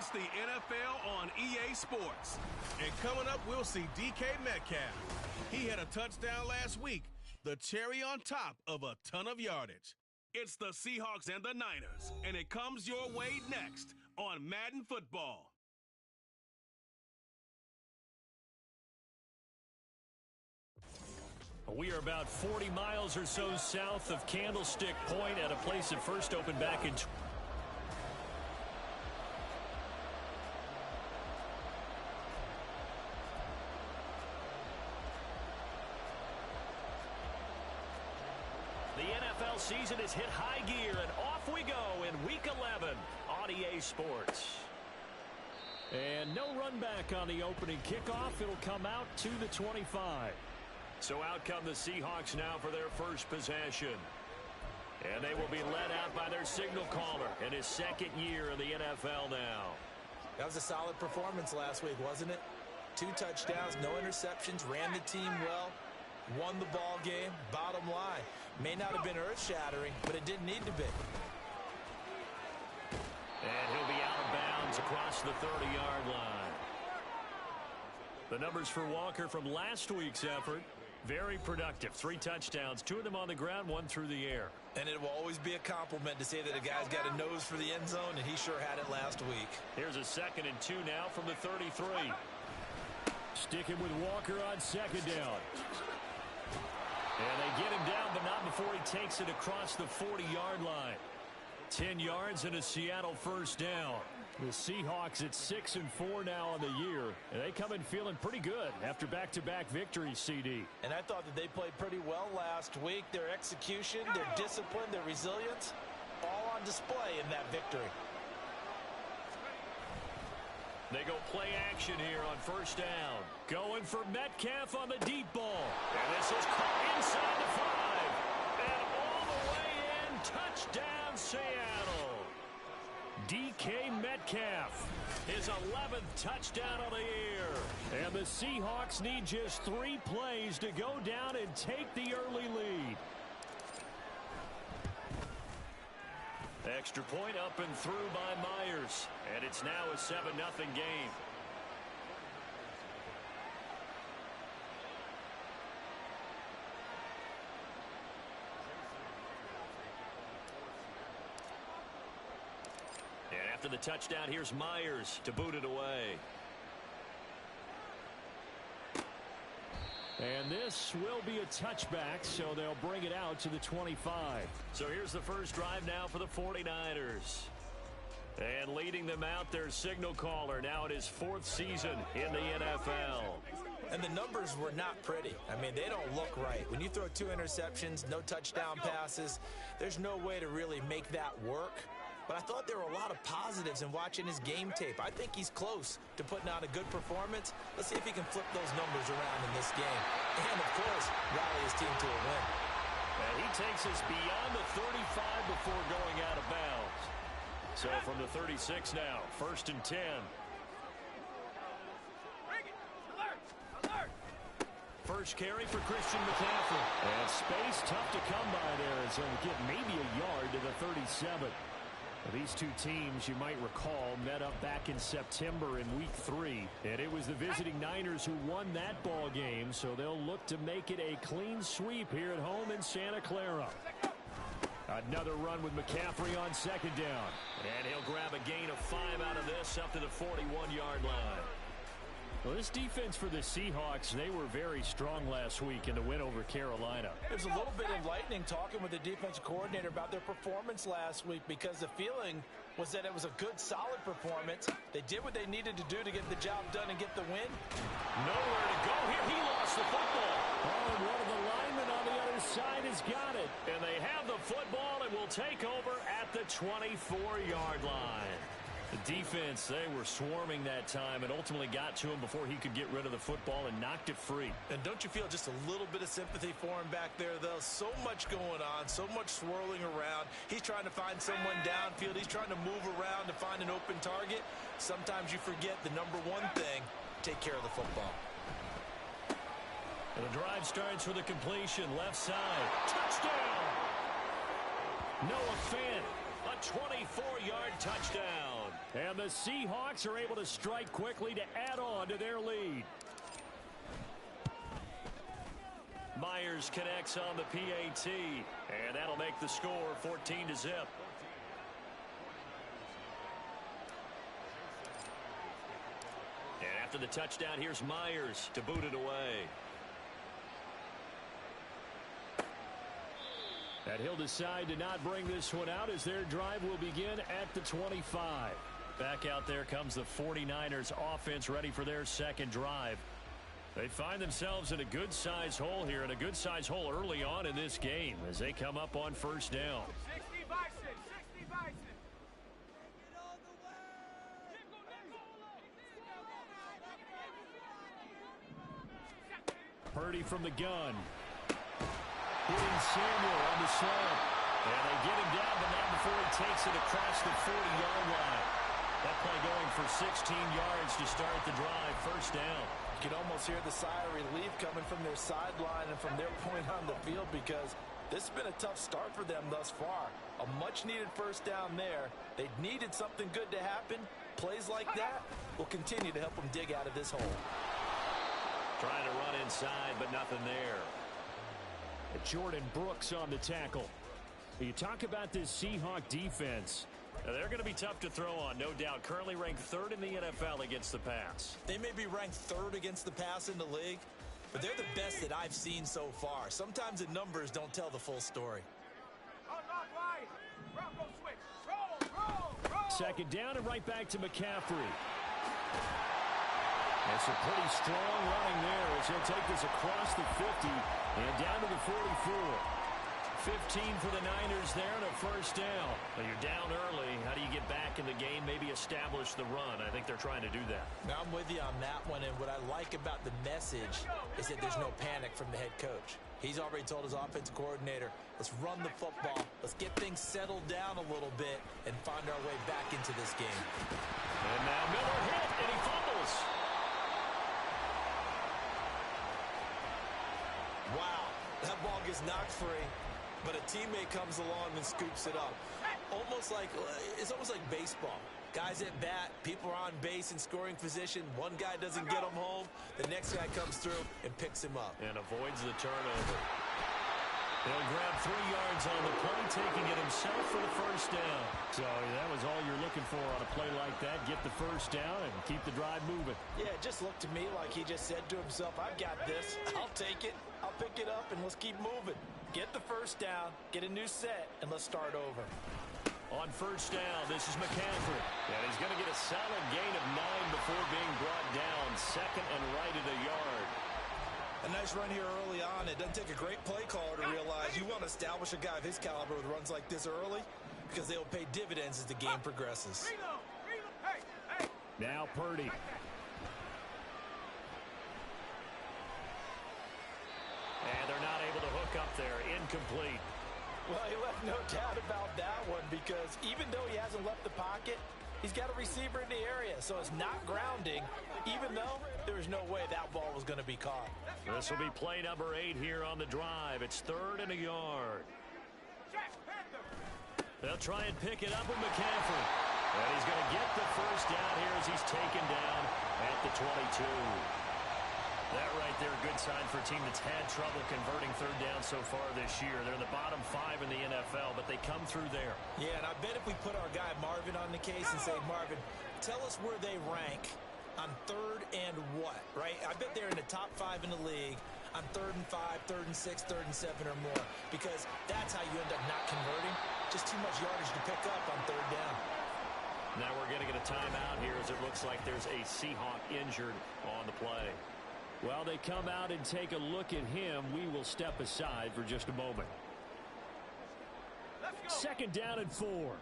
It's the NFL on EA Sports. And coming up, we'll see DK Metcalf. He had a touchdown last week, the cherry on top of a ton of yardage. It's the Seahawks and the Niners, and it comes your way next on Madden Football. We are about 40 miles or so south of Candlestick Point at a place that first opened back in The NFL season has hit high gear, and off we go in Week 11 on EA Sports. And no run back on the opening kickoff. It'll come out to the 25. So out come the Seahawks now for their first possession. And they will be led out by their signal caller in his second year in the NFL now. That was a solid performance last week, wasn't it? 2 touchdowns, no interceptions, ran the team well, won the ball game. Bottom line, may not have been earth-shattering, but it didn't need to be. And he'll be out of bounds across the 30-yard line. The numbers for Walker from last week's effort, very productive. 3 touchdowns, 2 of them on the ground, 1 through the air. And it will always be a compliment to say that a guy's got a nose for the end zone, and he sure had it last week. Here's a 2nd and 2 now from the 33. Sticking with Walker on 2nd down. And they get him down, but not before he takes it across the 40-yard line. 10 yards and a Seattle first down. The Seahawks at 6-4 now on the year, and they come in feeling pretty good after back-to-back victories, CD. And I thought that they played pretty well last week. Their execution, their discipline, their resilience, all on display in that victory. They go play action here on first down. Going for Metcalf on the deep ball. And this is caught inside the 5. And all the way in, touchdown Seattle. DK Metcalf, his 11th touchdown of the year. And the Seahawks need just 3 plays to go down and take the early lead. Extra point up and through by Myers. And it's now a 7-0 game. And after the touchdown, here's Myers to boot it away. And this will be a touchback, so they'll bring it out to the 25. So here's the first drive now for the 49ers. And leading them out, their signal caller, now in his 4th season in the NFL. And the numbers were not pretty. I mean, they don't look right. When you throw 2 interceptions, no touchdown passes, there's no way to really make that work. But I thought there were a lot of positives in watching his game tape. I think he's close to putting out a good performance. Let's see if he can flip those numbers around in this game. And, of course, rally his team to a win. And he takes us beyond the 35 before going out of bounds. So from the 36 now, 1st and 10. First carry for Christian McCaffrey. And space tough to come by there as he'll get maybe a yard to the 37. These 2 teams, you might recall, met up back in September in Week 3. And it was the visiting Niners who won that ball game, so they'll look to make it a clean sweep here at home in Santa Clara. Another run with McCaffrey on 2nd down. And he'll grab a gain of 5 out of this up to the 41-yard line. Well, this defense for the Seahawks, they were very strong last week in the win over Carolina. It was a little bit enlightening talking with the defensive coordinator about their performance last week because the feeling was that it was a good, solid performance. They did what they needed to do to get the job done and get the win. Nowhere to go here. He lost the football. Oh, and one of the linemen on the other side has got it. And they have the football and will take over at the 24-yard line. The defense, they were swarming that time and ultimately got to him before he could get rid of the football and knocked it free. And don't you feel just a little bit of sympathy for him back there, though? So much going on, so much swirling around. He's trying to find someone downfield. He's trying to move around to find an open target. Sometimes you forget the number one thing, take care of the football. And the drive starts with a completion, left side. Touchdown! Noah Fant, a 24-yard touchdown. And the Seahawks are able to strike quickly to add on to their lead. Myers connects on the PAT, and that'll make the score 14-0. And after the touchdown, here's Myers to boot it away. And he'll decide to not bring this one out as their drive will begin at the 25. Back out there comes the 49ers offense ready for their second drive. They find themselves in a good-sized hole here, and a good-sized hole early on in this game as they come up on first down. 60 Bison, 60 Bison. Purdy from the gun. Hitting Samuel on the slant. And they get him down, but not before he takes it across the 40-yard line. That play going for 16 yards to start the drive. First down. You can almost hear the sigh of relief coming from their sideline and from their point on the field, because this has been a tough start for them thus far. A much-needed first down there. They needed something good to happen. Plays like that will continue to help them dig out of this hole. Trying to run inside, but nothing there. Jordan Brooks on the tackle. You talk about this Seahawk defense. Now, they're going to be tough to throw on, no doubt. Currently ranked third in the NFL against the pass. They may be ranked third against the pass in the league, but they're the best that I've seen so far. Sometimes the numbers don't tell the full story. Second down and right back to McCaffrey. That's a pretty strong running there as he'll take this across the 50 and down to the 44. 15 for the Niners there and a first down. Well, you're down early. How do you get back in the game, maybe establish the run? I think they're trying to do that. Now, I'm with you on that one, and what I like about the message is that there's no panic from the head coach. He's already told his offensive coordinator, let's run the football, let's get things settled down a little bit and find our way back into this game. And now Miller hit, and he fumbles. Wow, that ball gets knocked free, but a teammate comes along and scoops it up. It's almost like baseball. Guys at bat, people are on base in scoring position. One guy doesn't get him home. The next guy comes through and picks him up. And avoids the turnover. He'll grab 3 yards on the play, taking it himself for the first down. So that was all you're looking for on a play like that. Get the first down and keep the drive moving. Yeah, it just looked to me like he just said to himself, I've got this. I'll take it. I'll pick it up, and let's keep moving. Get the first down, get a new set, and let's start over. On first down, this is McCaffrey. And he's going to get a solid gain of 9 before being brought down. Second and right at a yard. A nice run here early on. It doesn't take a great play caller to realize you want to establish a guy of his caliber with runs like this early, because they'll pay dividends as the game progresses. Now Purdy. And they're not able to hook up there. Incomplete. Well, he left no doubt about that one, because even though he hasn't left the pocket, he's got a receiver in the area, so it's not grounding, even though there was no way that ball was going to be caught. This will be play number 8 here on the drive. It's 3rd and a yard. They'll try and pick it up with McCaffrey. And he's going to get the first down here as he's taken down at the 22. That right there, a good sign for a team that's had trouble converting third down so far this year. They're in the bottom 5 in the NFL, but they come through there. Yeah, and I bet if we put our guy Marvin on the case and say, Marvin, tell us where they rank on 3rd and what, right? I bet they're in the top 5 in the league on 3rd and 5, 3rd and 6, 3rd and 7 or more, because that's how you end up not converting. Just too much yardage to pick up on 3rd down. Now we're going to get a timeout here as it looks like there's a Seahawk injured on the play. While they come out and take a look at him, we will step aside for just a moment. Second down and 4.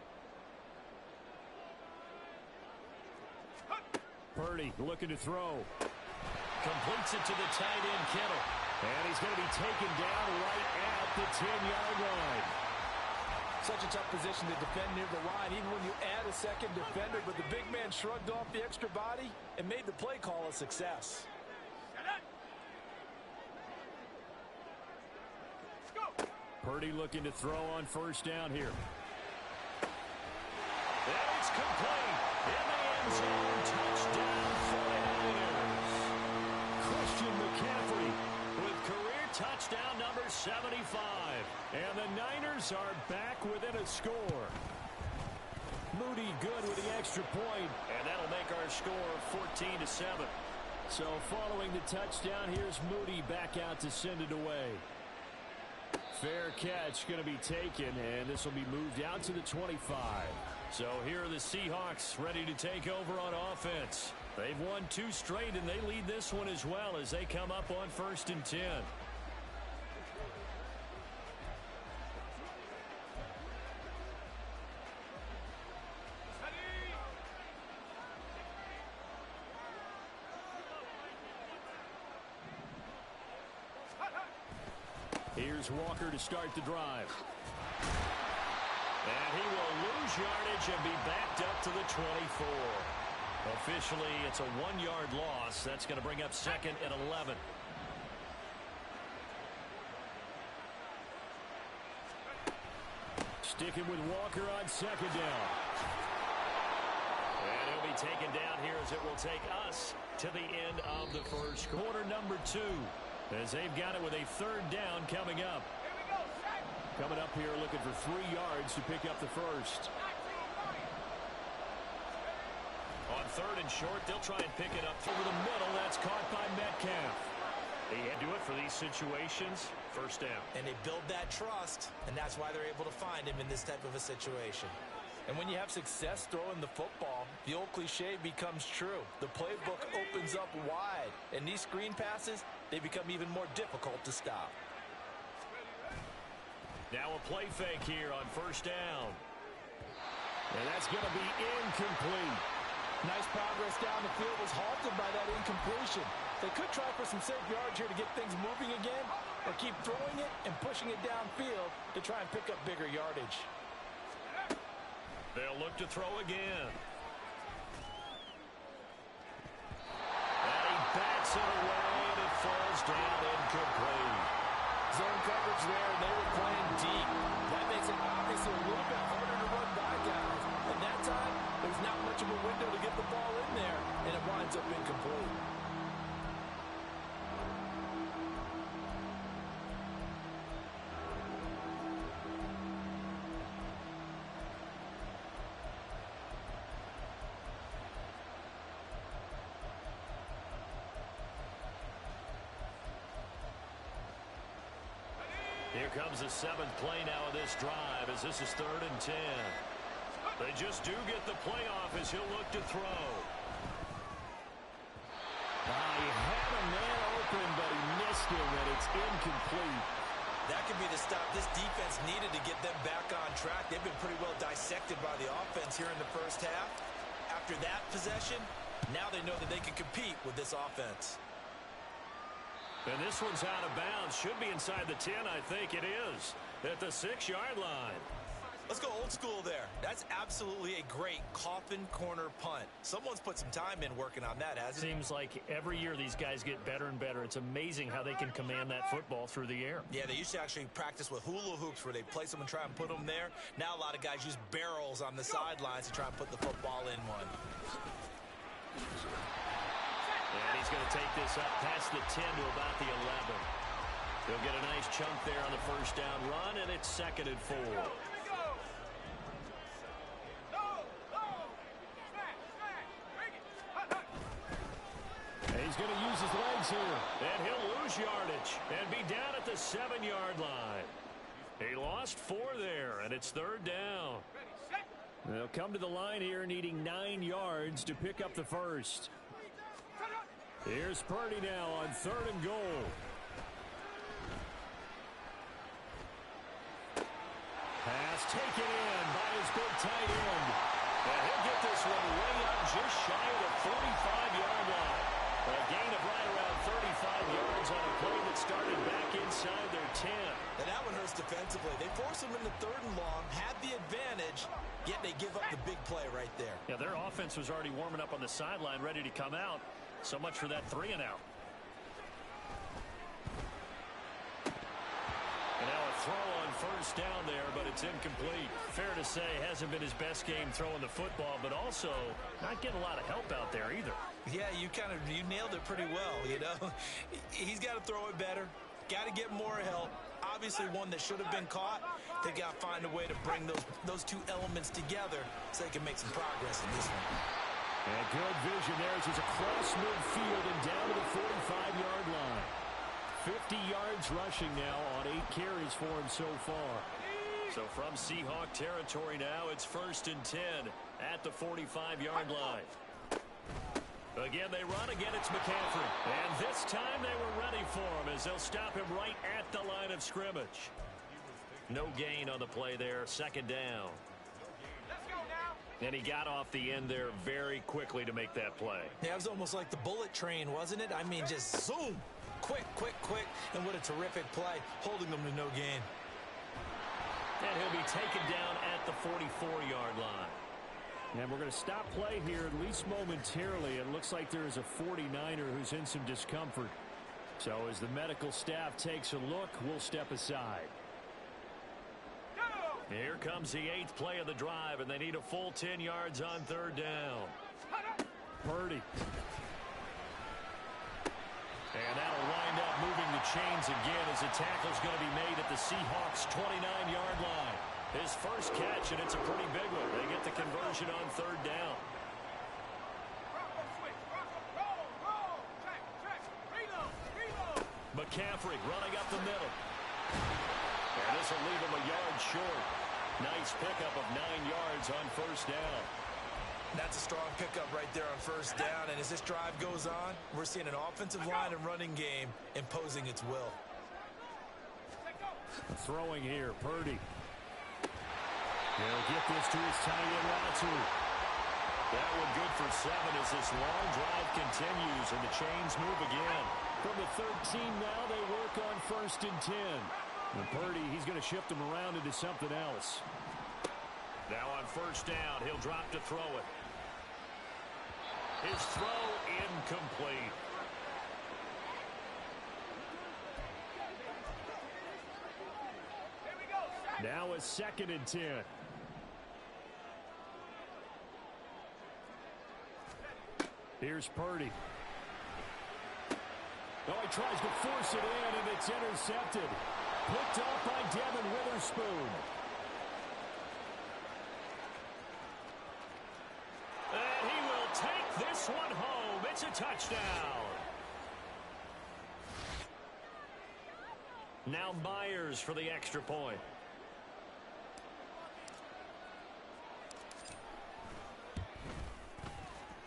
Purdy looking to throw. Completes it to the tight end, Kittle. And he's going to be taken down right at the 10-yard line. Such a tough position to defend near the line, even when you add a second defender, but the big man shrugged off the extra body and made the play call a success. Purdy looking to throw on first down here. And it's complete. zone touchdown 49ers. Christian McCaffrey with career touchdown number 75. And the Niners are back within a score. Moody good with the extra point, and that'll make our score 14-7. So following the touchdown, here's Moody back out to send it away. Fair catch going to be taken, and this will be moved out to the 25. So here are the Seahawks ready to take over on offense. They've won 2 straight, and they lead this one as well as they come up on 1st and 10. Here's Walker to start the drive. And he will lose yardage and be backed up to the 24. Officially, it's a 1-yard loss. That's going to bring up 2nd and 11. Sticking with Walker on 2nd down. And he'll be taken down here as it will take us to the end of the first quarter. Number 2. As they've got it with a 3rd down coming up. Coming up here looking for 3 yards to pick up the first. On 3rd and short, they'll try and pick it up over the middle. That's caught by Metcalf. They do it for these situations. 1st down. And they build that trust, and that's why they're able to find him in this type of a situation. And when you have success throwing the football, the old cliche becomes true. The playbook opens up wide, and these screen passes, they become even more difficult to stop. Now a play fake here on 1st down. And that's going to be incomplete. Nice progress down the field was halted by that incompletion. They could try for some safe yards here to get things moving again, or keep throwing it and pushing it downfield to try and pick up bigger yardage. They'll look to throw again. And he bats it away, and it falls down incomplete. Zone coverage there, and they were playing deep. That makes it obviously a little bit harder to run by guys. And that time, there's not much of a window to get the ball in there, and it winds up incomplete. Here comes the 7th play now of this drive as this is 3rd and 10. They just do get the playoff as he'll look to throw. He had a man open, but he missed him, and it's incomplete. That could be the stop this defense needed to get them back on track. They've been pretty well dissected by the offense here in the 1st half. After that possession, now they know that they can compete with this offense. And this one's out of bounds. Should be inside the 10, I think it is. At the 6-yard line. Let's go old school there. That's absolutely a great coffin corner punt. Someone's put some time in working on that, hasn't it? Seems like every year these guys get better and better. It's amazing how they can command that football through the air. Yeah, they used to actually practice with hula hoops where they place them and try and put them there. Now a lot of guys use barrels on the sidelines to try and put the football in one. And he's going to take this up past the 10 to about the 11. He'll get a nice chunk there on the 1st down run, and it's 2nd and 4. And he's going to use his legs here. And he'll lose yardage and be down at the 7-yard line. He lost 4 there, and it's 3rd down. They'll come to the line here needing 9 yards to pick up the first. Here's Purdy now on 3rd and goal. Pass taken in by his big tight end. And he'll get this one way up just shy of the 45-yard line. A gain of right around 35 yards on a play that started back inside their 10. And that one hurts defensively. They force him into 3rd and long, had the advantage, yet they give up the big play right there. Yeah, their offense was already warming up on the sideline, ready to come out. So much for that 3 and out. And now a throw on first down there, but it's incomplete. Fair to say, hasn't been his best game throwing the football, but also not getting a lot of help out there either. Yeah, you nailed it pretty well, you know. He's got to throw it better. Got to get more help. Obviously one that should have been caught. They got to find a way to bring those two elements together so they can make some progress in this one. And good vision there as he's across midfield and down to the 45-yard line. 50 yards rushing now on 8 carries for him so far. So from Seahawk territory now, it's 1st and 10 at the 45-yard line. Again, they run. Again, it's McCaffrey. And this time they were ready for him as they'll stop him right at the line of scrimmage. No gain on the play there. 2nd down. Let's go now. And he got off the end there very quickly to make that play. Yeah, it was almost like the bullet train, wasn't it? I mean, just zoom. Quick, quick, quick. And what a terrific play, holding them to no gain. And he'll be taken down at the 44-yard line. And we're going to stop play here, at least momentarily. It looks like there is a 49er who's in some discomfort. So as the medical staff takes a look, we'll step aside. Here comes the 8th play of the drive, and they need a full 10 yards on 3rd down. Purdy. And that'll wind up moving the chains again as the tackle's going to be made at the Seahawks' 29-yard line. His first catch, and it's a pretty big one. They get the conversion on 3rd down. McCaffrey running up the middle. And this will leave him a yard short. Nice pickup of 9 yards on 1st down. That's a strong pickup right there on 1st down. And as this drive goes on, we're seeing an offensive line and running game imposing its will. Throwing here, Purdy. He'll get this to his tight end, Latu. That one good for 7 as this long drive continues and the chains move again. From the 13 now, they work on 1st and 10. And Purdy, he's going to shift them around into something else. Now on 1st down, he'll drop to throw it. His throw incomplete. Now a 2nd and 10. Here's Purdy. Oh, he tries to force it in, and it's intercepted. Picked off by Devin Witherspoon. And he will take this one home. It's a touchdown. Now Myers for the extra point.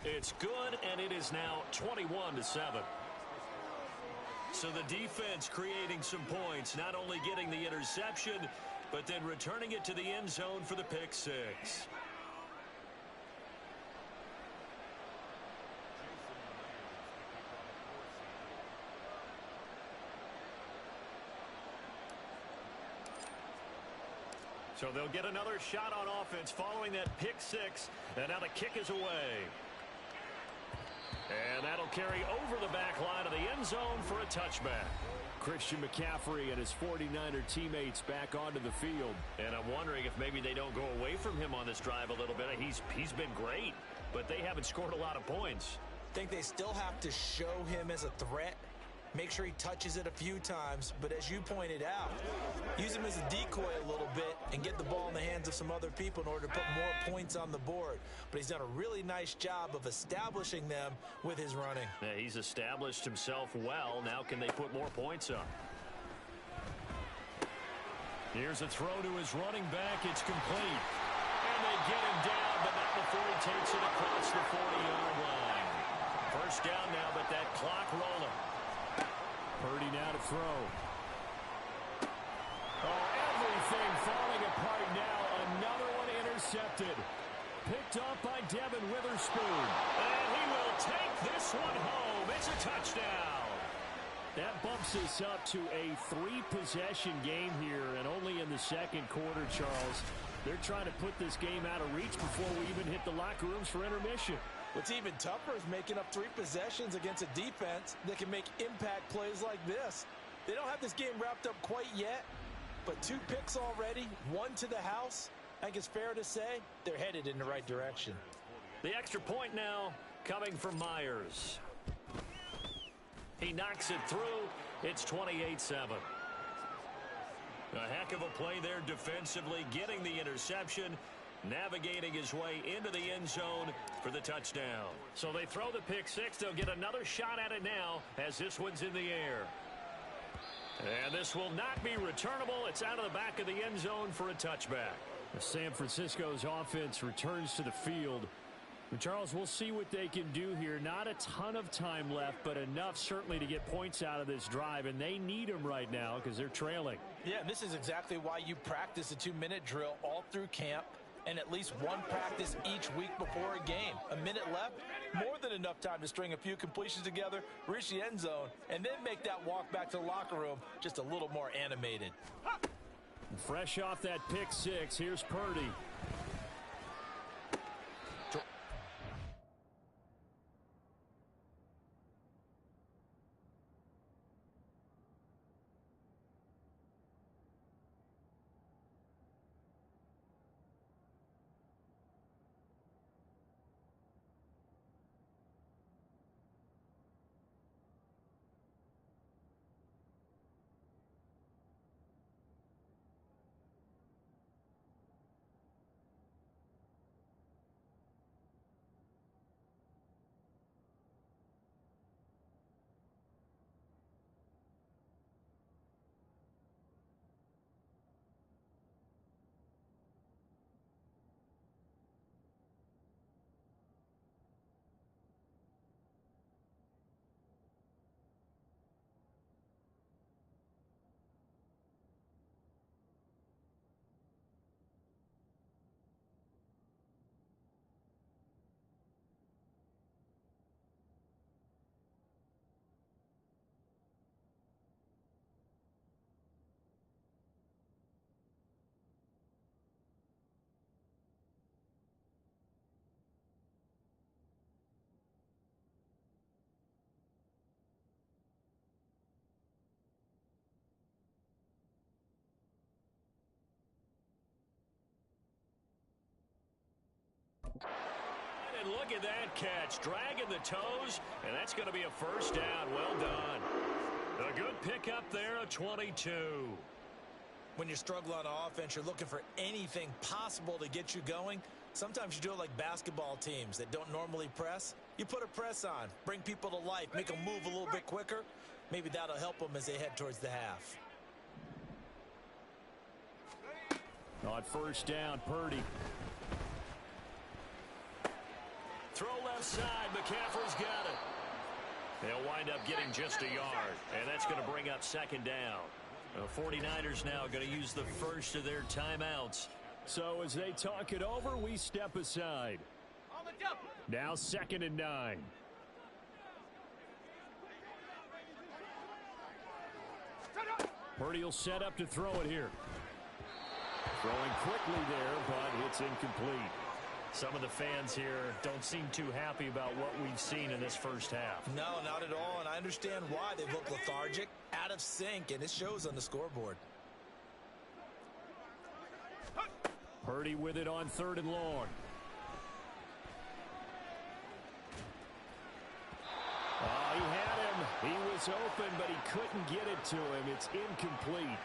It's good, and it is now 21-7. So the defense creating some points, not only getting the interception, but then returning it to the end zone for the pick 6. So they'll get another shot on offense following that pick 6, and now the kick is away. And that'll carry over the back line of the end zone for a touchback. Christian McCaffrey and his 49er teammates back onto the field. And I'm wondering if maybe they don't go away from him on this drive a little bit. He's been great, but they haven't scored a lot of points. Think they still have to show him as a threat. Make sure he touches it a few times, but as you pointed out, use him as a decoy a little bit and get the ball in the hands of some other people in order to put more points on the board. But he's done a really nice job of establishing them with his running. Yeah, he's established himself well. Now can they put more points up? Here's a throw to his running back. It's complete. And they get him down, but not before he takes it across the 40-yard line. 1st down now, but that clock rolling. Purdy now to throw. Oh, everything falling apart now. Another one intercepted. Picked off by Devin Witherspoon. And he will take this one home. It's a touchdown. That bumps us up to a 3-possession game here, and only in the 2nd quarter, Charles. They're trying to put this game out of reach before we even hit the locker rooms for intermission. What's even tougher is making up 3 possessions against a defense that can make impact plays like this. They don't have this game wrapped up quite yet, But 2 picks already, 1 to the house. I think it's fair to say they're headed in the right direction. The extra point now coming from Myers. He knocks it through. It's 28-7. A heck of a play there defensively, getting the interception, navigating his way into the end zone for the touchdown. So they throw the pick six. They'll get another shot at it now as this one's in the air. And this will not be returnable. It's out of the back of the end zone for a touchback. San Francisco's offense returns to the field. And Charles, we'll see what they can do here. Not a ton of time left, but enough certainly to get points out of this drive, and they need them right now because they're trailing. Yeah, and this is exactly why you practice a 2-minute drill all through camp and at least 1 practice each week before a game. A minute left, more than enough time to string a few completions together, reach the end zone, and then make that walk back to the locker room just a little more animated. Fresh off that pick six, here's Purdy. And look at that catch, dragging the toes, and that's going to be a first down. Well done. A good pickup there, a 22. When you struggle on offense, you're looking for anything possible to get you going. Sometimes you do it like basketball teams that don't normally press. You put a press on, bring people to life, make them move a little bit quicker. Maybe that'll help them as they head towards the half. On first down, Purdy. Throw left side, McCaffrey's got it. They'll wind up getting just a yard, and that's going to bring up second down. The 49ers now going to use the first of their timeouts. So as they talk it over, we step aside. Now 2nd and 9. Purdy will set up to throw it here. Throwing quickly there, but it's incomplete. Some of the fans here don't seem too happy about what we've seen in this first half. No, not at all, and I understand why. They look lethargic, out of sync, and it shows on the scoreboard. Purdy with it on 3rd and long. Oh, he had him. He was open, but he couldn't get it to him. It's incomplete.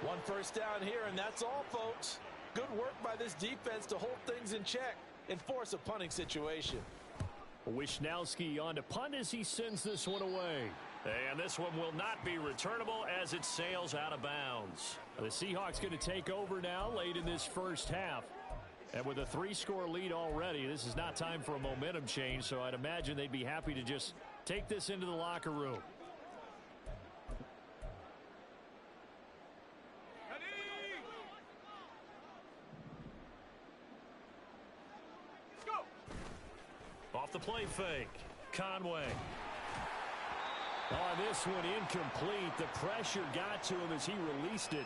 1 first down here, and that's all, folks. Good work by this defense to hold things in check and force a punting situation. Wishnowski on to punt as he sends this one away. And this one will not be returnable as it sails out of bounds. The Seahawks going to take over now late in this first half. And with a 3-score lead already, this is not time for a momentum change, so I'd imagine they'd be happy to just take this into the locker room. Off the play fake, Conway. On this one, incomplete. The pressure got to him as he released it,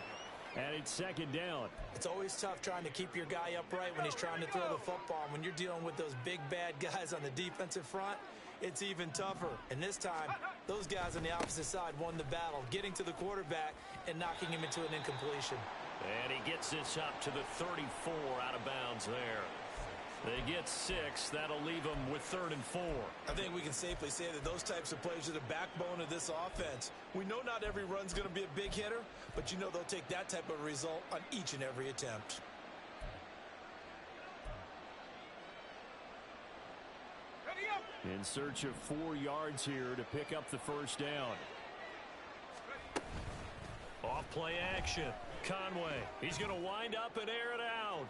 and it's 2nd down. It's always tough trying to keep your guy upright when he's trying to throw the football. When you're dealing with those big, bad guys on the defensive front, it's even tougher. And this time, those guys on the opposite side won the battle, getting to the quarterback and knocking him into an incompletion. And he gets this up to the 34 out of bounds there. They get 6. That'll leave them with 3rd and 4. I think we can safely say that those types of plays are the backbone of this offense. We know not every run's going to be a big hitter, but you know they'll take that type of result on each and every attempt. In search of 4 yards here to pick up the first down. Off play action. Conway. He's going to wind up and air it out.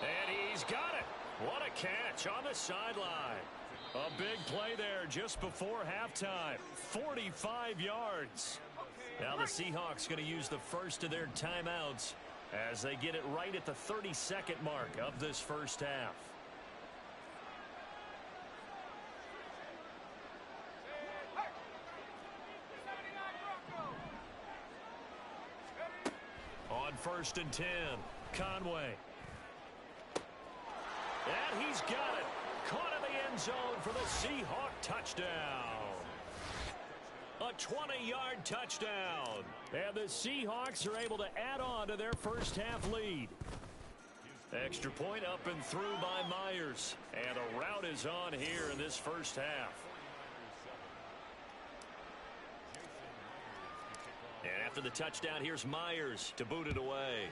And he's got it. What a catch on the sideline. A big play there just before halftime. 45 yards. Now the Seahawks going to use the first of their timeouts as they get it right at the 32nd mark of this first half. On 1st and 10, Conway. And he's got it. Caught in the end zone for the Seahawk touchdown. A 20-yard touchdown. And the Seahawks are able to add on to their first half lead. Extra point up and through by Myers. And a rout is on here in this first half. And after the touchdown, here's Myers to boot it away.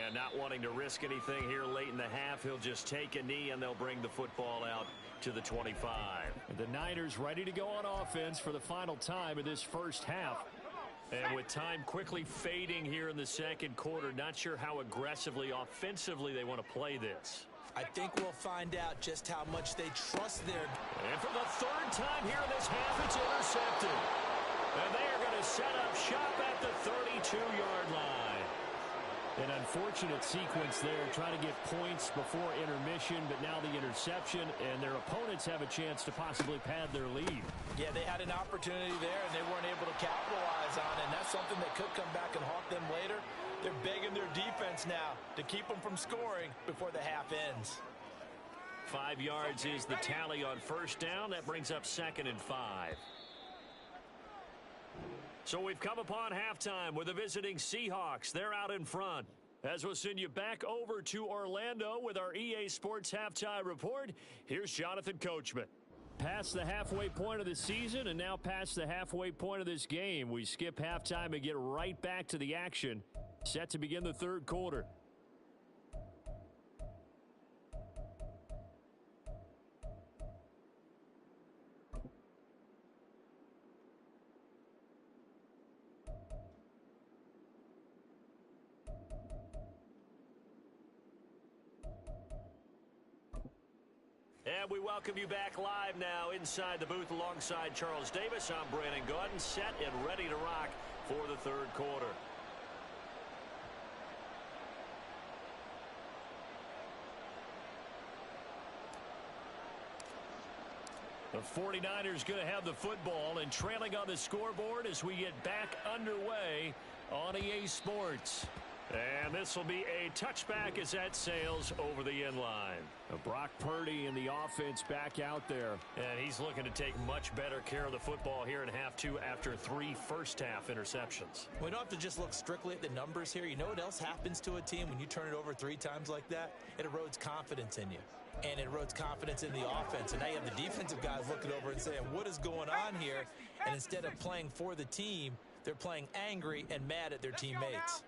And not wanting to risk anything here late in the half, he'll just take a knee and they'll bring the football out to the 25. The Niners ready to go on offense for the final time of this first half. And with time quickly fading here in the second quarter, not sure how aggressively, offensively they want to play this. I think we'll find out just how much they trust their... And for the 3rd time here in this half, it's intercepted. And they are going to set up shop at the 32-yard line. An unfortunate sequence there, trying to get points before intermission, but now the interception, and their opponents have a chance to possibly pad their lead. Yeah, they had an opportunity there, and they weren't able to capitalize on it, and that's something that could come back and haunt them later. They're begging their defense now to keep them from scoring before the half ends. 5 yards is the tally on first down. That brings up 2nd and 5. So we've come upon halftime with the visiting Seahawks. They're out in front. As we'll send you back over to Orlando with our EA Sports Halftime Report, here's Jonathan Coachman. Past the halfway point of the season and now past the halfway point of this game. We skip halftime and get right back to the action. Set to begin the 3rd quarter. And we welcome you back live now inside the booth alongside Charles Davis. I'm Brandon Gaudin, set and ready to rock for the 3rd quarter. The 49ers going to have the football and trailing on the scoreboard as we get back underway on EA Sports. And this will be a touchback as that sails over the end line. Brock Purdy and the offense back out there. And he's looking to take much better care of the football here in half 2 after 3 first-half interceptions. We don't have to just look strictly at the numbers here. You know what else happens to a team when you turn it over 3 times like that? It erodes confidence in you. And it erodes confidence in the offense. And now you have the defensive guys looking over and saying, what is going on here? And instead of playing for the team, they're playing angry and mad at their teammates.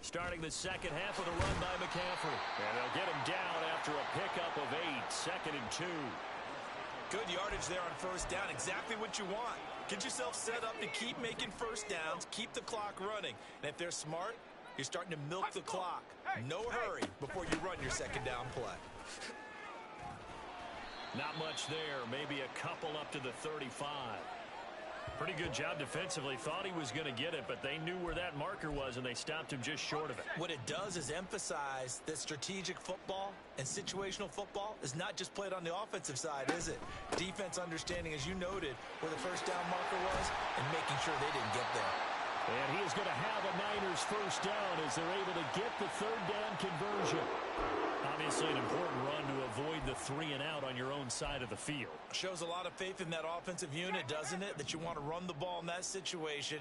Starting the second half with a run by McCaffrey. And they'll get him down after a pickup of 8. 2nd and 2. Good yardage there on first down. Exactly what you want. Get yourself set up to keep making first downs, keep the clock running. And if they're smart, you're starting to milk the clock. No hurry before you run your second down play. Not much there. Maybe a couple up to the 35. Pretty good job defensively. Thought he was going to get it, but they knew where that marker was, and they stopped him just short of it. What it does is emphasize that strategic football and situational football is not just played on the offensive side, is it? Defense understanding, as you noted, where the first down marker was and making sure they didn't get there. And he is going to have a Niners first down as they're able to get the third down conversion. Obviously an important run to avoid the 3-and-out on your own side of the field. Shows a lot of faith in that offensive unit, doesn't it? That you want to run the ball in that situation,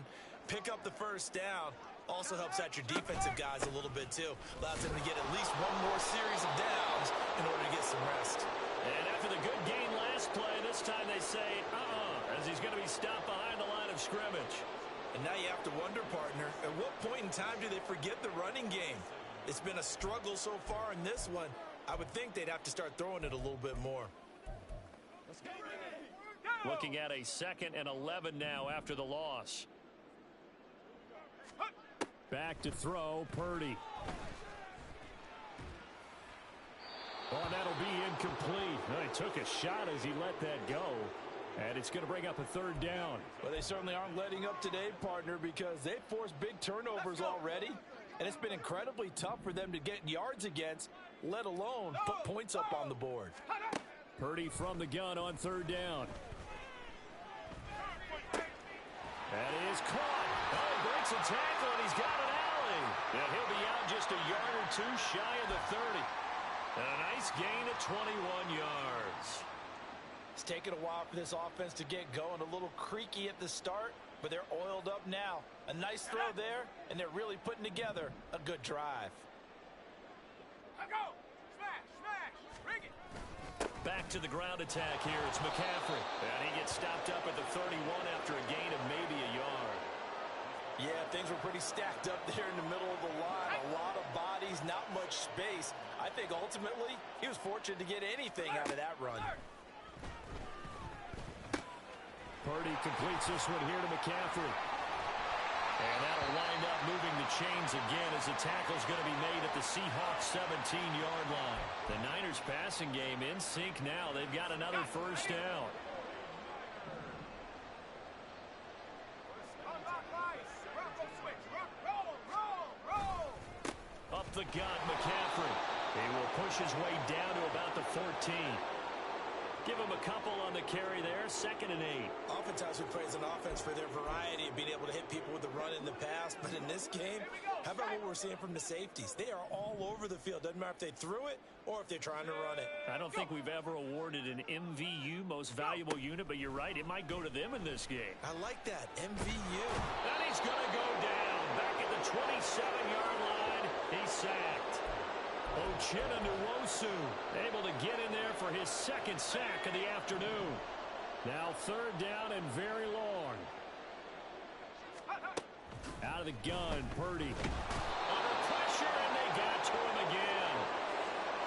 pick up the first down. Also helps out your defensive guys a little bit, too. Allows them to get at least one more series of downs in order to get some rest. And after the good gain last play, this time they say, as he's going to be stopped behind the line of scrimmage. And now you have to wonder, partner, at what point in time do they forget the running game? It's been a struggle so far in this one. I would think they'd have to start throwing it a little bit more. Looking at a 2nd and 11 now after the loss. Back to throw, Purdy. Oh, that'll be incomplete. Well, he took a shot as he let that go. And it's going to bring up a third down. Well, they certainly aren't letting up today, partner, because they've forced big turnovers already. And it's been incredibly tough for them to get yards against, let alone put points up on the board. Purdy from the gun on third down. That is caught. Oh, he breaks a tackle, and he's got an alley. And he'll be out just a yard or two shy of the 30. And a nice gain of 21 yards. It's taken a while for this offense to get going. A little creaky at the start, but they're oiled up now. A nice throw there, and they're really putting together a good drive. Go! Smash! Smash! Bring it! Back to the ground attack here. It's McCaffrey. And he gets stopped up at the 31 after a gain of maybe a yard. Yeah, things were pretty stacked up there in the middle of the line. A lot of bodies, not much space. I think ultimately he was fortunate to get anything out of that run. Purdy completes this one here to McCaffrey. And that'll wind up moving the chains again as the tackle's going to be made at the Seahawks 17-yard line. The Niners passing game in sync now. They've got another first down. Up the gut, McCaffrey. He will push his way down to about the 14. Give him a couple on the carry there. 2nd and 8. Oftentimes we praise an offense for their variety of being able to hit people with the run in the pass. But in this game, how about what we're seeing from the safeties? They are all over the field. Doesn't matter if they threw it or if they're trying to run it. I don't think we've ever awarded an MVU, most valuable unit, but you're right. It might go to them in this game. I like that. MVU. And he's going to go down. Back at the 27-yard line. He's sacked. Uchenna Nwosu able to get in there for his 2nd sack of the afternoon. Now 3rd down and very long. Out of the gun, Purdy. Under pressure, and they got to him again.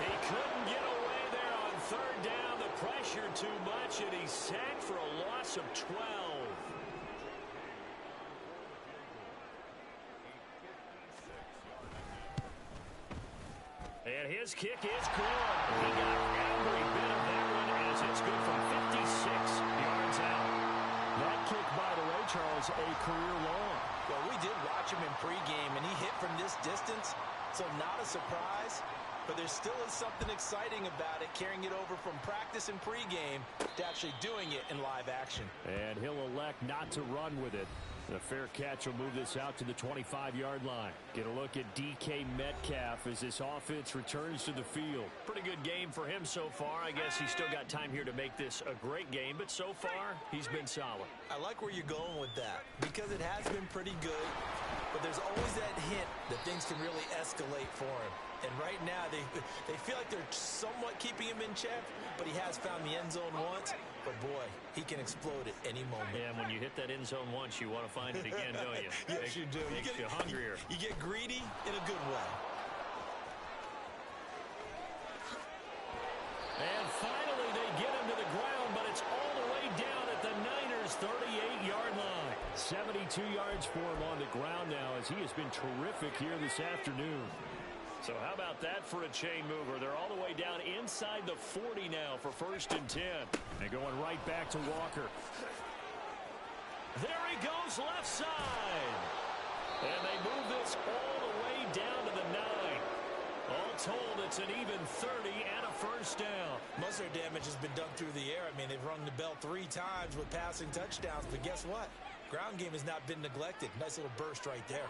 He couldn't get away there on 3rd down. The pressure too much, and he's sacked for a loss of 12. And his kick is good. He got every bit of that one as it's good from 56 yards out. That kick, by the way, Charles, a career long. Well, we did watch him in pregame, and he hit from this distance, so not a surprise. But there still is something exciting about it, carrying it over from practice and pregame to actually doing it in live action. And he'll elect not to run with it. The fair catch will move this out to the 25-yard line. Get a look at DK Metcalf as this offense returns to the field. Pretty good game for him so far. I guess he's still got time here to make this a great game, but so far, he's been solid. I like where you're going with that because it has been pretty good, but there's always that hint that things can really escalate for him. And right now, they feel like they're somewhat keeping him in check, but he has found the end zone once. But, boy, he can explode at any moment. Yeah, when you hit that end zone once, you want to find it again, don't you? Yes, you do. Makes you hungrier. You get greedy in a good way. And finally, they get him to the ground, but it's all the way down at the Niners' 38-yard line. 72 yards for him on the ground now as he has been terrific here this afternoon. So how about that for a chain mover? They're all the way down inside the 40 now for 1st and 10. And going right back to Walker. There he goes left side. And they move this all the way down to the 9. All told, it's an even 30 and a first down. Most of their damage has been done through the air. I mean, they've rung the bell 3 times with passing touchdowns, but guess what? Ground game has not been neglected. Nice little burst right there.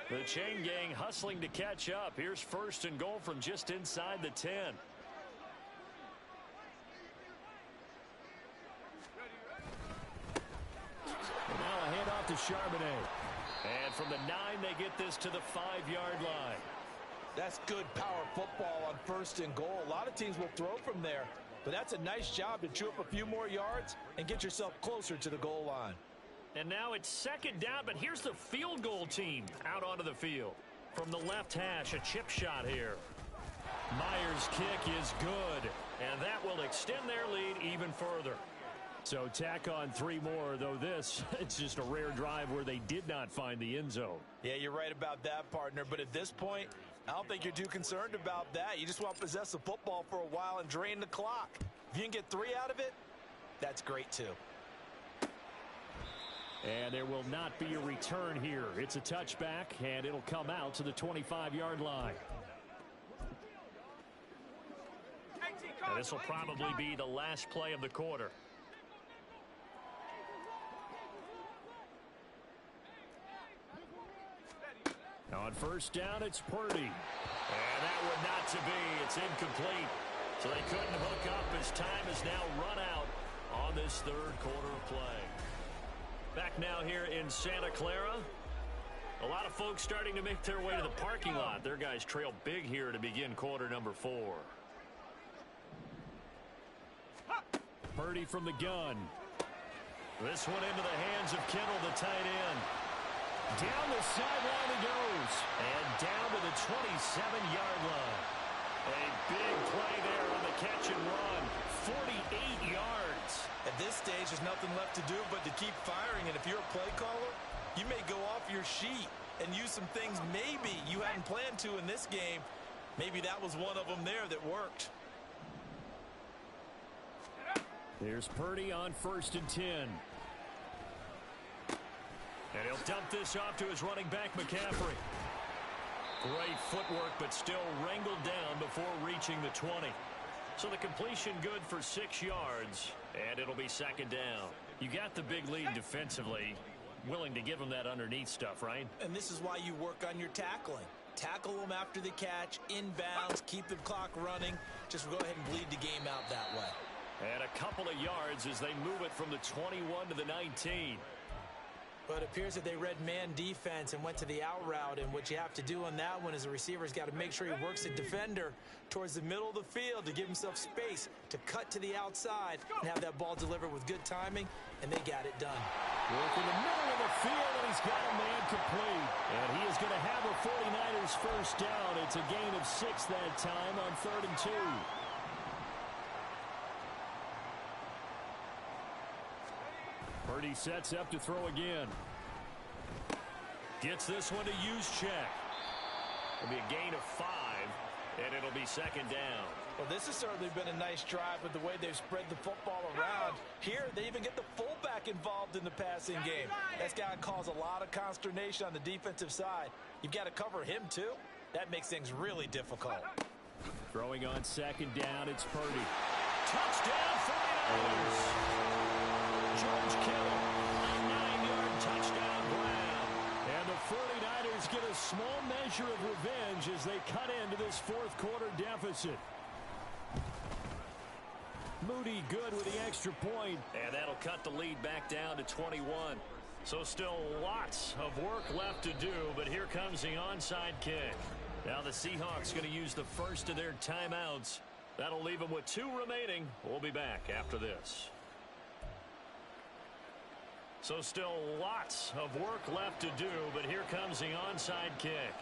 The chain gang hustling to catch up. Here's first and goal from just inside the 10. And now a handoff to Charbonnet. And from the 9, they get this to the 5-yard line. That's good power football on first and goal. A lot of teams will throw from there, but that's a nice job to chew up a few more yards and get yourself closer to the goal line. And now it's second down, but here's the field goal team out onto the field. From the left hash, a chip shot here. Myers' kick is good, and that will extend their lead even further. So tack on 3 more, though this, it's just a rare drive where they did not find the end zone. Yeah, you're right about that, partner, but at this point, I don't think you're too concerned about that. You just want to possess the football for a while and drain the clock. If you can get 3 out of it, that's great too. And there will not be a return here. It's a touchback, and it'll come out to the 25-yard line. And this will probably be the last play of the quarter. On first down, it's Purdy. And that would not to be. It's incomplete. So they couldn't hook up as time is now run out on this third quarter of play. Back now here in Santa Clara. A lot of folks starting to make their way to the parking lot. Their guys trail big here to begin quarter number 4. Purdy from the gun. This one into the hands of Kittle, the tight end. Down the sideline he goes. And down to the 27-yard line. A big play there on the catch and run. 48 yards. At this stage, there's nothing left to do but to keep firing. And if you're a play caller, you may go off your sheet and use some things maybe you hadn't planned to in this game. Maybe that was one of them there that worked. There's Purdy on first and 10. And he'll dump this off to his running back, McCaffrey. Great footwork, but still wrangled down before reaching the 20. So the completion good for 6 yards, and it'll be second down. You got the big lead defensively. Willing to give them that underneath stuff, right? And this is why you work on your tackling. Tackle them after the catch, inbounds, keep the clock running. Just go ahead and bleed the game out that way. And a couple of yards as they move it from the 21 to the 19. But it appears that they read man defense and went to the out route. And what you have to do on that one is the receiver's got to make sure he works the defender towards the middle of the field to give himself space to cut to the outside and have that ball delivered with good timing, and they got it done. Work in the middle of the field, and he's got a man complete. And he is going to have a 49ers first down. It's a gain of 6 that time on 3rd and 2. Purdy sets up to throw again. Gets this one to Juszczyk. It'll be a gain of 5, and it'll be second down. Well, this has certainly been a nice drive with the way they've spread the football around. Here, they even get the fullback involved in the passing game. That's got to cause a lot of consternation on the defensive side. You've got to cover him, too. That makes things really difficult. Throwing on second down, it's Purdy. Touchdown, 49ers! George Kittle, a 9-yard touchdown grab. And the 49ers get a small measure of revenge as they cut into this fourth quarter deficit. Moody good with the extra point. And that'll cut the lead back down to 21. So still lots of work left to do, but here comes the onside kick. Now the Seahawks going to use the first of their timeouts. That'll leave them with 2 remaining. We'll be back after this. So still lots of work left to do, but here comes the onside kick.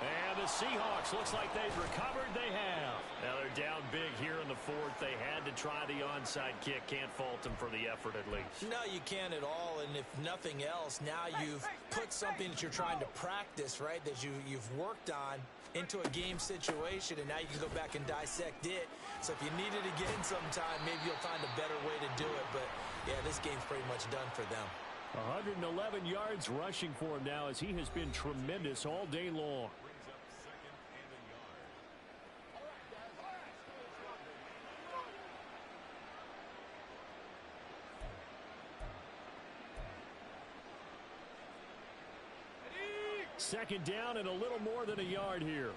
And the Seahawks, looks like they've recovered. They have. Now they're down big here in the 4th. They had to try the onside kick. Can't fault them for the effort at least. No, you can't at all. And if nothing else, now you've put something that you're trying to practice, right, that you've worked on into a game situation, and now you can go back and dissect it. So if you need it again sometime, maybe you'll find a better way to do it. But, yeah, this game's pretty much done for them. 111 yards rushing for him now as he has been tremendous all day long. Second down and a little more than a yard here.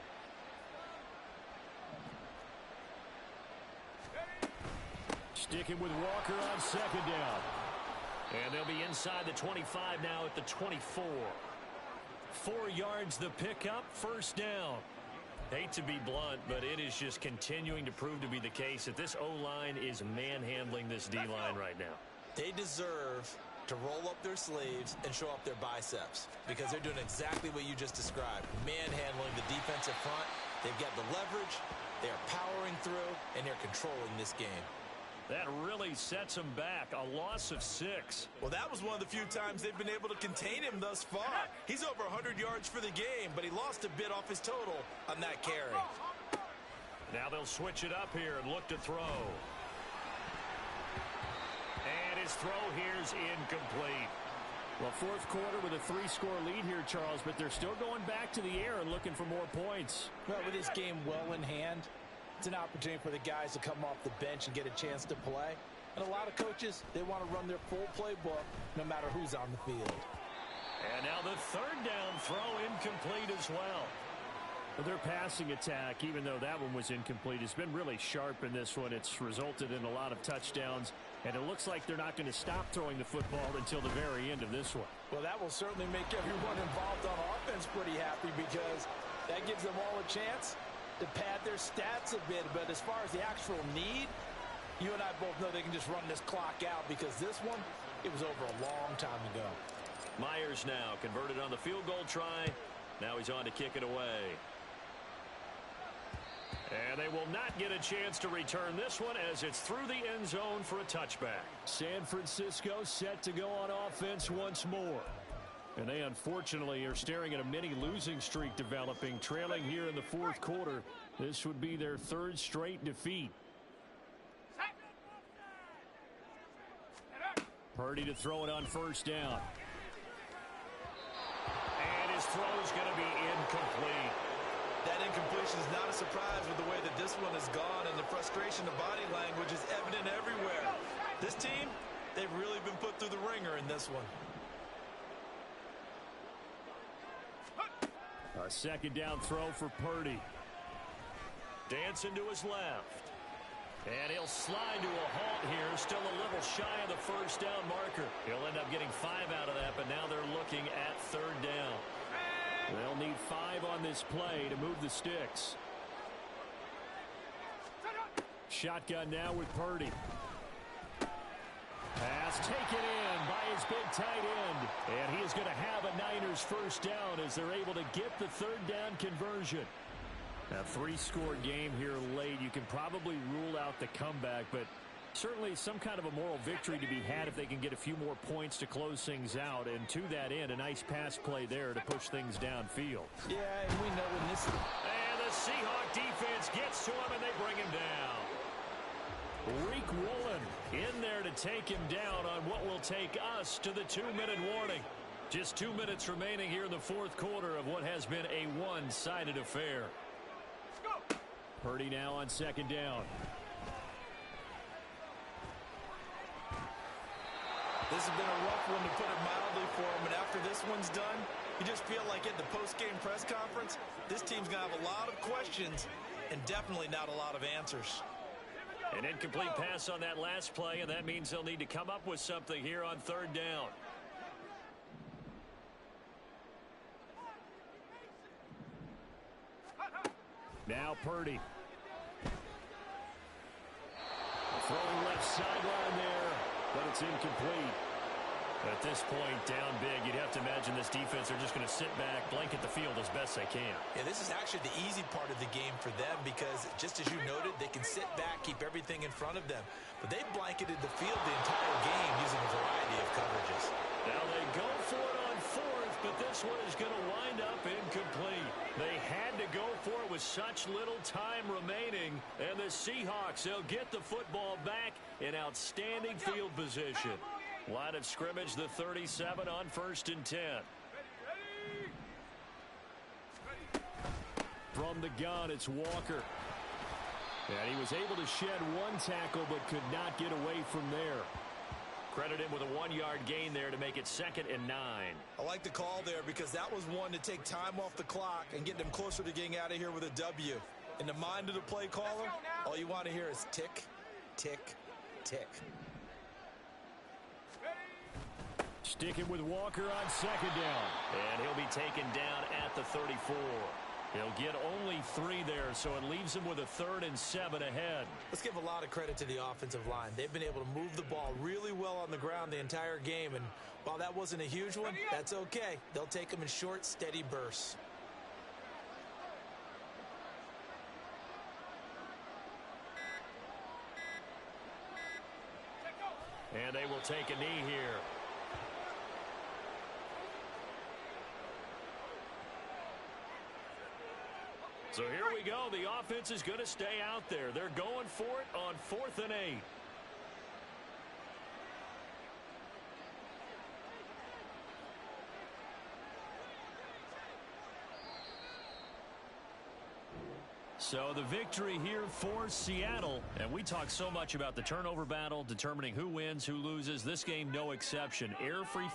Sticking with Walker on second down. And they'll be inside the 25 now at the 24. 4 yards the pickup, first down. Hate to be blunt, but it is just continuing to prove to be the case that this O-line is manhandling this D-line right now. They deserve to roll up their sleeves and show up their biceps because they're doing exactly what you just described. Manhandling the defensive front. They've got the leverage. They're powering through, and they're controlling this game. That really sets them back. A loss of 6. Well, that was one of the few times they've been able to contain him thus far. He's over 100 yards for the game, but he lost a bit off his total on that carry. Now they'll switch it up here and look to throw. And his throw here's incomplete. Well, fourth quarter with a 3-score lead here, Charles, but they're still going back to the air and looking for more points. Well, with this game well in hand, it's an opportunity for the guys to come off the bench and get a chance to play. And a lot of coaches, they want to run their full playbook no matter who's on the field. And now the third down throw incomplete as well. But their passing attack, even though that one was incomplete, has been really sharp in this one. It's resulted in a lot of touchdowns, and it looks like they're not going to stop throwing the football until the very end of this one. Well, that will certainly make everyone involved on offense pretty happy because that gives them all a chance to pad their stats a bit. But as far as the actual need, you and I both know they can just run this clock out because this one, it was over a long time ago. Myers now converted on the field goal try. Now he's on to kick it away. And they will not get a chance to return this one as it's through the end zone for a touchback. San Francisco set to go on offense once more. And they unfortunately are staring at a mini losing streak developing, trailing here in the fourth quarter. This would be their 3rd straight defeat. Purdy to throw it on first down. And his throw is going to be incomplete. That incompletion is not a surprise with the way that this one has gone, and the frustration of body language is evident everywhere. This team, they've really been put through the ringer in this one. A second down throw for Purdy. Dancing to his left. And he'll slide to a halt here. Still a little shy of the first down marker. He'll end up getting 5 out of that, but now they're looking at 3rd down. They'll need 5 on this play to move the sticks. Shotgun now with Purdy. Pass taken in by his big tight end. And he is going to have a Niners first down as they're able to get the 3rd down conversion. A 3-score game here late. You can probably rule out the comeback, but certainly some kind of a moral victory to be had if they can get a few more points to close things out. And to that end, a nice pass play there to push things downfield. Yeah, and we know when this... And the Seahawk defense gets to him, and they bring him down. Reek Woolen in there to take him down on what will take us to the 2-minute warning. Just 2 minutes remaining here in the fourth quarter of what has been a one-sided affair. Purdy now on second down. This has been a rough one, to put it mildly, for him. And after this one's done, you just feel like at the post-game press conference, this team's going to have a lot of questions and definitely not a lot of answers. An incomplete pass on that last play, and that means they'll need to come up with something here on 3rd down. Now Purdy. Throwing left sideline there, but it's incomplete. At this point, down big, you'd have to imagine this defense are just going to sit back, blanket the field as best they can. Yeah, this is actually the easy part of the game for them because, just as you noted, they can sit back, keep everything in front of them. But they blanketed the field the entire game using a variety of coverages. Now they go for it on 4th, but this one is going to wind up incomplete. They had to go for it with such little time remaining, and the Seahawks, they'll get the football back in outstanding field position. Line of scrimmage, the 37 on 1st and 10. From the gun, it's Walker. And he was able to shed one tackle but could not get away from there. Credit him with a 1-yard gain there to make it 2nd and 9. I like the call there because that was one to take time off the clock and get them closer to getting out of here with a W. In the mind of the play caller, all you want to hear is tick, tick, tick. Sticking with Walker on 2nd down. And he'll be taken down at the 34. He'll get only 3 there, so it leaves him with a 3rd and 7 ahead. Let's give a lot of credit to the offensive line. They've been able to move the ball really well on the ground the entire game, and while that wasn't a huge one, that's okay. They'll take them in short, steady bursts. And they will take a knee here. So here we go. The offense is going to stay out there. They're going for it on 4th and 8. So the victory here for Seattle. And we talk so much about the turnover battle, determining who wins, who loses. This game, no exception. Error-free